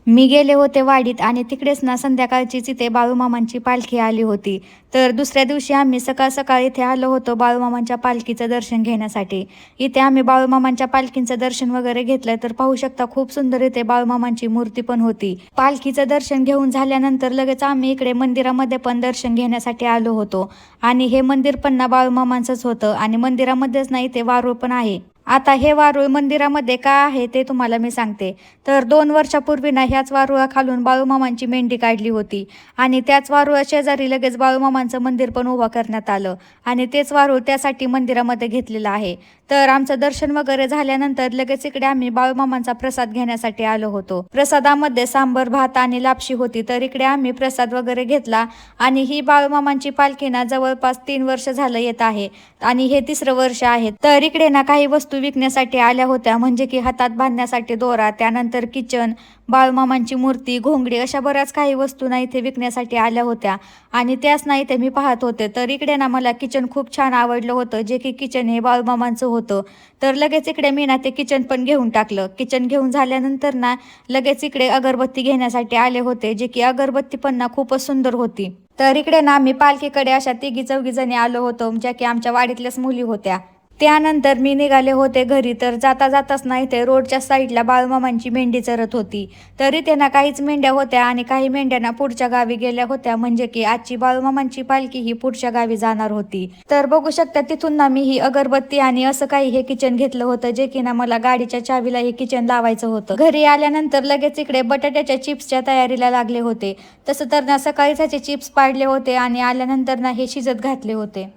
मी गेले होते वाडीत आणि तिकडेच ना संध्याकाळचीच इथे बाळूमामांची पालखी आली होती. तर दुसऱ्या दिवशी आम्ही सकाळ सकाळ इथे आलो होतो बाळूमामांच्या पालखीचं दर्शन घेण्यासाठी. इथे आम्ही बाळूमामांच्या पालखीचं दर्शन वगैरे घेतलं तर पाहू शकता खूप सुंदर इथे बाळूमामांची मूर्ती पण होती. पालखीचं दर्शन घेऊन झाल्यानंतर लगेच आम्ही इकडे मंदिरामध्ये पण दर्शन घेण्यासाठी आलो होतो. आणि हे मंदिर पण ना बाळूमामांचंच होतं आणि मंदिरामध्येच ना इथे वारूळ पण आहे. आता हे वारूळ मंदिरामध्ये का आहे ते तुम्हाला मी सांगते. तर 2 वर्षापूर्वी ना ह्याच वारुळाखालून बाळूमामांची मेंढी काढली होती आणि त्याच वारुळा शेजारी लगेच बाळूमामांचं मंदिर पण उभं करण्यात आलं आणि तेच वारूळ त्यासाठी मंदिरामध्ये घेतलेलं आहे. तर आमचं दर्शन वगैरे झाल्यानंतर लगेच इकडे आम्ही बाळूमामांचा प्रसाद घेण्यासाठी आलो होतो. प्रसादामध्ये सांबर भात आणि लापशी होती. तर इकडे आम्ही प्रसाद वगैरे घेतला आणि ही बाळूमामांची पालखी ना जवळपास 3 वर्ष झालं येत आहे आणि हे 3रं वर्ष आहे. तर इकडे ना काही वस्तू विकण्यासाठी आल्या होत्या, म्हणजे की हातात बांधण्यासाठी दोरा, त्यानंतर किचन, बाळूमामांची मूर्ती, घोंगडी अशा बऱ्याच काही वस्तू ना इथे विकण्यासाठी आल्या होत्या आणि त्याच ना इथे मी पाहत होते. तर इकडे ना मला किचन खूप छान आवडलं होतं, जे की किचन हे बाळूमामांचं होतं. तर लगेच इकडे मी ना ते किचन पण घेऊन टाकलं. किचन घेऊन झाल्यानंतर ना लगेच इकडे अगरबत्ती घेण्यासाठी आले होते, जे की अगरबत्ती पण ना खूपच सुंदर होती. तर इकडे ना आम्ही पालखीकडे अशा 3-4 जणी आलो होतो, ज्या की आमच्या वाडीतल्याच मुली होत्या. त्यानंतर मी निघाले होते घरी. तर जाता जाताच ना इथे रोडच्या साईडला बाळूमामांची मेंढी चरत होती. तर इथे ना काहीच मेंढ्या होत्या आणि काही मेंढ्या ना पुढच्या गावी गेल्या होत्या, म्हणजे की आजची बाळूमामांची पालखी ही पुढच्या गावी जाणार होती. तर बघू शकता तिथून ना मी ही अगरबत्ती आणि असं काही हे किचन घेतलं होतं, जे की ना मला गाडीच्या चावीला हे किचन लावायचं होतं. घरी आल्यानंतर लगेच इकडे बटाट्याच्या चिप्सच्या तयारीला लागले होते. तसं तर ना सकाळीच ह्याचे चिप्स पाडले होते आणि आल्यानंतर ना हे शिजत घातले होते.